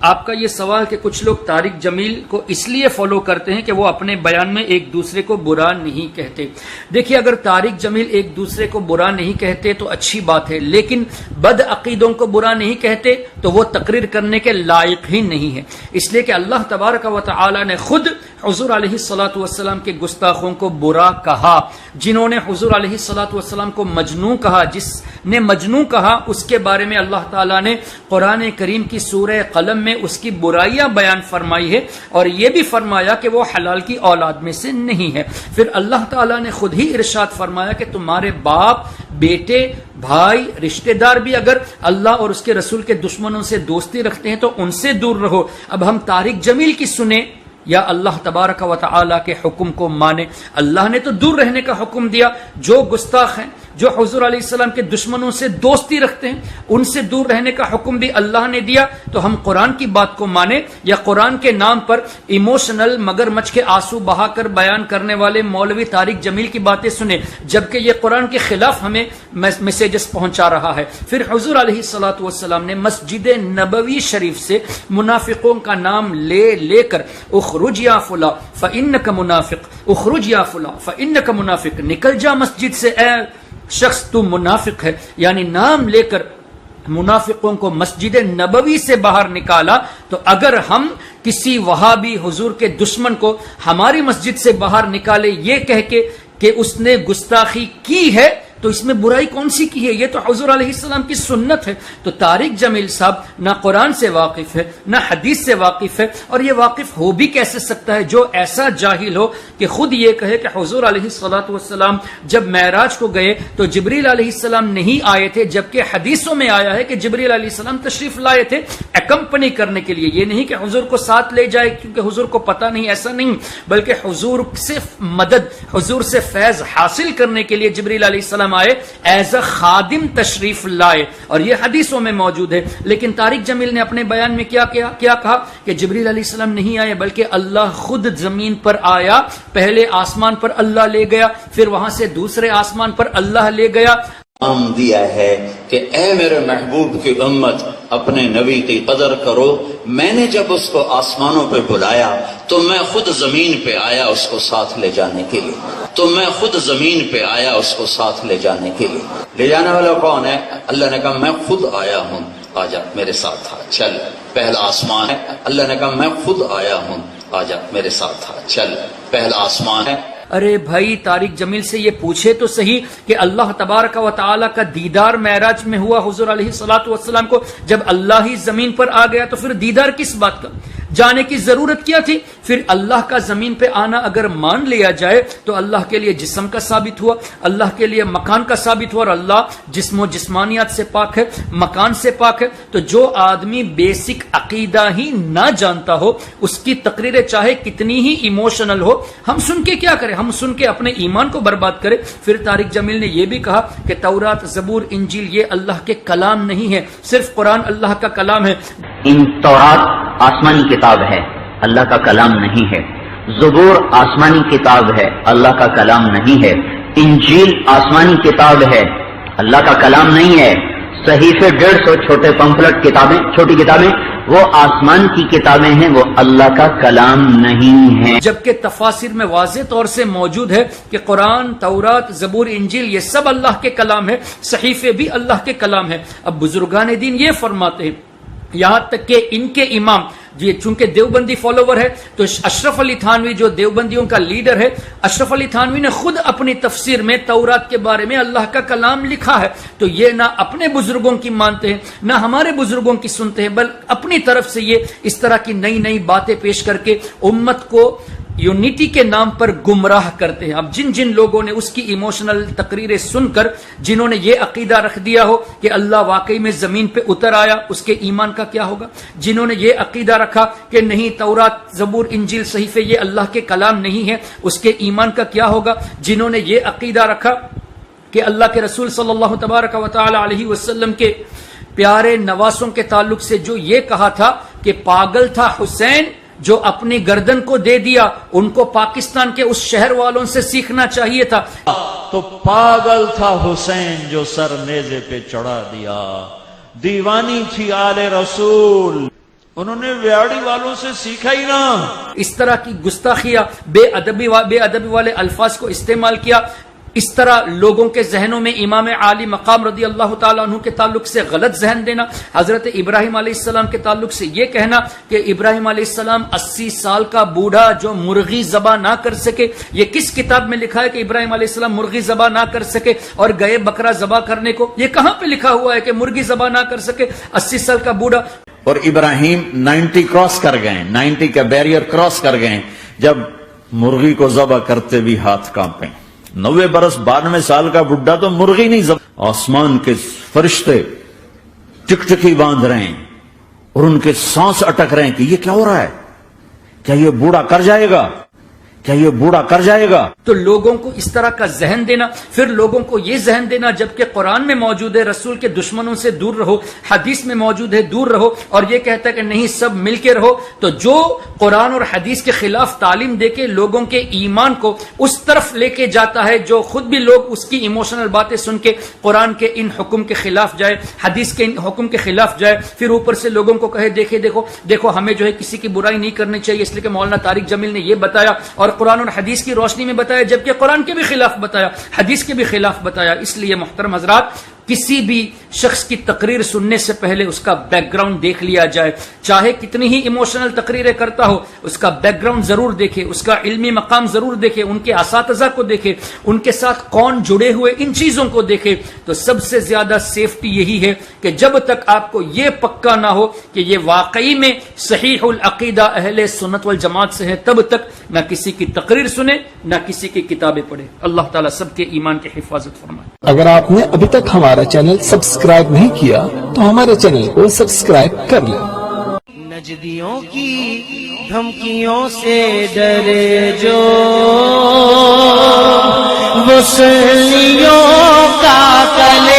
آپ کا یہ سوال کہ کچھ لوگ طارق جمیل کو اس لیے فالو کرتے ہیں کہ وہ اپنے بیان میں ایک دوسرے کو برا نہیں کہتے. دیکھیے اگر طارق جمیل ایک دوسرے کو برا نہیں کہتے تو اچھی بات ہے، لیکن بد عقیدوں کو برا نہیں کہتے تو وہ تقریر کرنے کے لائق ہی نہیں ہے، اس لیے کہ اللہ تبارک و تعالی نے خود حضور علیہ الصلوۃ والسلام کے گستاخوں کو برا کہا. جنہوں نے حضور علیہ الصلوۃ والسلام کو مجنون کہا، جس نے مجنون کہا اس کے بارے میں اللہ تعالیٰ نے قرآن کریم کی سورہ قلم میں اس کی برائیاں بیان فرمائی ہے، اور یہ بھی فرمایا کہ وہ حلال کی اولاد میں سے نہیں ہے. پھر اللہ تعالیٰ نے خود ہی ارشاد فرمایا کہ تمہارے باپ، بیٹے، بھائی، رشتہ دار بھی اگر اللہ اور اس کے رسول کے دشمنوں سے دوستی رکھتے ہیں تو ان سے دور رہو. اب ہم طارق جمیل کی سنیں یا اللہ تبارک و تعالی کے حکم کو مانے؟ اللہ نے تو دور رہنے کا حکم دیا. جو گستاخ ہیں، جو حضور علیہ السلام کے دشمنوں سے دوستی رکھتے ہیں، ان سے دور رہنے کا حکم بھی اللہ نے دیا. تو ہم قرآن کی بات کو مانیں یا قرآن کے نام پر ایموشنل مگر مچھ کے آنسو بہا کر بیان کرنے والے مولوی طارق جمیل کی باتیں سنیں، جبکہ یہ قرآن کے خلاف ہمیں میسیجز پہنچا رہا ہے. پھر حضور علیہ الصلوۃ والسلام نے مسجد نبوی شریف سے منافقوں کا نام لے کر اخرج یا فلاں فإنک منافق، اخرج یا فلاں فإنک منافق، نکل جا مسجد سے اے شخص تو منافق ہے، یعنی نام لے کر منافقوں کو مسجد نبوی سے باہر نکالا. تو اگر ہم کسی وہابی حضور کے دشمن کو ہماری مسجد سے باہر نکالے یہ کہہ کے کہ اس نے گستاخی کی ہے، تو اس میں برائی کون سی کی ہے؟ یہ تو حضور علیہ السلام کی سنت ہے. تو طارق جمیل صاحب نہ قرآن سے واقف ہے نہ حدیث سے واقف ہے، اور یہ واقف ہو بھی کیسے سکتا ہے جو ایسا جاہل ہو کہ خود یہ کہے کہ حضور علیہ الصلوۃ والسلام جب معراج کو گئے تو جبریل علیہ السلام نہیں آئے تھے، جبکہ حدیثوں میں آیا ہے کہ جبریل علیہ السلام تشریف لائے تھے اکمپنی کرنے کے لیے. یہ نہیں کہ حضور کو ساتھ لے جائے کیونکہ حضور کو پتہ نہیں، ایسا نہیں، بلکہ حضور سے مدد، حضور سے فیض حاصل کرنے کے لیے جبریل علیہ السلام آئے، ایز اے خادم تشریف لائے، اور یہ حدیثوں میں موجود ہے. لیکن طارق جمیل نے اپنے بیان میں کیا کہا کہ جبریل علیہ السلام نہیں آئے بلکہ اللہ خود زمین پر آیا. پہلے آسمان پر اللہ لے گیا، پھر وہاں سے دوسرے آسمان پر اللہ لے گیا. نام دیا ہے کہ اے میرے محبوب کی امت اپنے نبی کی قدر کرو. میں نے جب اس کو آسمانوں پہ بلایا تو میں خود زمین پہ آیا اس کو ساتھ لے جانے کے لیے، تو میں خود زمین پہ آیا اس کو ساتھ لے جانے کے لیے. لے جانے والا کون ہے؟ اللہ نے کہا میں خود آیا ہوں، آجا میرے ساتھ آ، چل. پہلا آسمان ہے، اللہ نے کہا میں خود آیا ہوں، آجا میرے ساتھ آ، چل. پہلا آسمان ہے. ارے بھائی طارق جمیل سے یہ پوچھے تو صحیح کہ اللہ تبارک و تعالی کا دیدار معراج میں ہوا حضور علیہ الصلوۃ والسلام کو، جب اللہ ہی زمین پر آ گیا تو پھر دیدار کس بات کا؟ جانے کی ضرورت کیا تھی؟ پھر اللہ کا زمین پہ آنا اگر مان لیا جائے تو اللہ کے لیے جسم کا ثابت ہوا، اللہ کے لیے مکان کا ثابت ہوا، اور اللہ جسم و جسمانیات سے پاک ہے، مکان سے پاک ہے. تو جو آدمی بیسک عقیدہ ہی نہ جانتا ہو اس کی تقریریں چاہے کتنی ہی ایموشنل ہو، ہم سن کے کیا کریں؟ ہم سن کے اپنے ایمان کو برباد کریں. پھر طارق جمیل نے یہ بھی کہا کہ تورات، زبور، انجیل یہ اللہ کے کلام نہیں ہے، صرف قرآن اللہ کا کلام ہے. ان تورات آسمانی کتاب ہے، اللہ کا کلام نہیں ہے. زبور آسمانی کتاب ہے، اللہ کا کلام نہیں ہے. انجیل آسمانی کتاب ہے، اللہ کا کلام نہیں ہے. صحیفے 150 چھوٹے پمفلٹ کتابیں، چھوٹی کتابیں، وہ آسمان کی کتابیں ہیں، وہ اللہ کا کلام نہیں ہے. جبکہ تفاسیر میں واضح طور سے موجود ہے کہ قرآن، تورات، زبور، انجیل یہ سب اللہ کے کلام ہے، صحیفے بھی اللہ کے کلام ہے. اب بزرگان دین یہ فرماتے ہیں، یہاں تک کہ ان کے امام یہ چونکہ دیوبندی فالوور ہے تو اشرف علی تھانوی جو دیوبندیوں کا لیڈر ہے، اشرف علی تھانوی نے خود اپنی تفسیر میں تورات کے بارے میں اللہ کا کلام لکھا ہے. تو یہ نہ اپنے بزرگوں کی مانتے ہیں نہ ہمارے بزرگوں کی سنتے ہیں، بلکہ اپنی طرف سے یہ اس طرح کی نئی باتیں پیش کر کے امت کو یونٹی کے نام پر گمراہ کرتے ہیں. اب جن لوگوں نے اس کی ایموشنل تقریریں سن کر جنہوں نے یہ عقیدہ رکھ دیا ہو کہ اللہ واقعی میں زمین پہ اتر آیا، اس کے ایمان کا کیا ہوگا؟ جنہوں نے یہ عقیدہ رکھا کہ نہیں تورات، زبور، انجیل، صحیفے یہ اللہ کے کلام نہیں ہے، اس کے ایمان کا کیا ہوگا؟ جنہوں نے یہ عقیدہ رکھا کہ اللہ کے رسول صلی اللہ تبارک و تعالی علیہ وسلم کے پیارے نواسوں کے تعلق سے جو یہ کہا تھا کہ پاگل تھا حسین جو اپنی گردن کو دے دیا، ان کو پاکستان کے اس شہر والوں سے سیکھنا چاہیے تھا. تو پاگل تھا حسین جو سر نیزے پہ چڑھا دیا. دیوانی تھی آل رسول انہوں نے ویاڑی والوں سے سیکھا ہی نہ. اس طرح کی گستاخیاں، بے ادبی والے الفاظ کو استعمال کیا. اس طرح لوگوں کے ذہنوں میں امام عالی مقام رضی اللہ تعالیٰ عنہ کے تعلق سے غلط ذہن دینا. حضرت ابراہیم علیہ السلام کے تعلق سے یہ کہنا کہ ابراہیم علیہ السلام 80 سال کا بوڑھا جو مرغی ذبح نہ کر سکے. یہ کس کتاب میں لکھا ہے کہ ابراہیم علیہ السلام مرغی ذبح نہ کر سکے اور گئے بکرا ذبح کرنے کو؟ یہ کہاں پہ لکھا ہوا ہے کہ مرغی ذبح نہ کر سکے 80 سال کا بوڑھا؟ اور ابراہیم 90 کراس کر گئے، 90 کا بیریئر کراس کر گئے، جب مرغی کو ذبح کرتے بھی ہاتھ کانپے. 90 برس 92 سال کا بڈھا تو مرغی نہیں ذبح. آسمان کے فرشتے ٹکٹکی باندھ رہے ہیں اور ان کے سانس اٹک رہے ہیں کہ یہ کیا ہو رہا ہے، کیا یہ بوڑھا کر جائے گا، کیا یہ بوڑھا کر جائے گا؟ تو لوگوں کو اس طرح کا ذہن دینا، پھر لوگوں کو یہ ذہن دینا جبکہ قرآن میں موجود ہے رسول کے دشمنوں سے دور رہو، حدیث میں موجود ہے دور رہو، اور یہ کہتا ہے کہ نہیں سب مل کے رہو. تو جو قرآن اور حدیث کے خلاف تعلیم دے کے لوگوں کے ایمان کو اس طرف لے کے جاتا ہے، جو خود بھی لوگ اس کی ایموشنل باتیں سن کے قرآن کے ان حکم کے خلاف جائے، حدیث کے ان حکم کے خلاف جائے، پھر اوپر سے لوگوں کو کہے دیکھو ہمیں جو ہے کسی کی برائی نہیں کرنی چاہیے اس لیے کہ مولانا طارق جمیل نے یہ بتایا اور قرآن اور حدیث کی روشنی میں بتایا، جبکہ قرآن کے بھی خلاف بتایا، حدیث کے بھی خلاف بتایا. اس لیے محترم حضرات، کسی بھی شخص کی تقریر سننے سے پہلے اس کا بیک گراؤنڈ دیکھ لیا جائے. چاہے کتنی ہی ایموشنل تقریریں کرتا ہو، اس کا بیک گراؤنڈ ضرور دیکھے، اس کا علمی مقام ضرور دیکھے، ان کے اساتذہ کو دیکھے، ان کے ساتھ کون جڑے ہوئے، ان چیزوں کو دیکھے. تو سب سے زیادہ سیفٹی یہی ہے کہ جب تک آپ کو یہ پکا نہ ہو کہ یہ واقعی میں صحیح العقیدہ اہل سنت والجماعت سے ہے، تب تک نہ کسی کی تقریر سنے نہ کسی کی کتابیں پڑھے. اللہ تعالیٰ سب کے ایمان کی حفاظت فرمائے. اگر آپ نے ابھی تک ہمارا چینل سبسکرائب نہیں کیا تو ہمارے چینل کو سبسکرائب کر لیں. نجدیوں کی دھمکیوں سے ڈرے جو وہ سنیوں کا کلام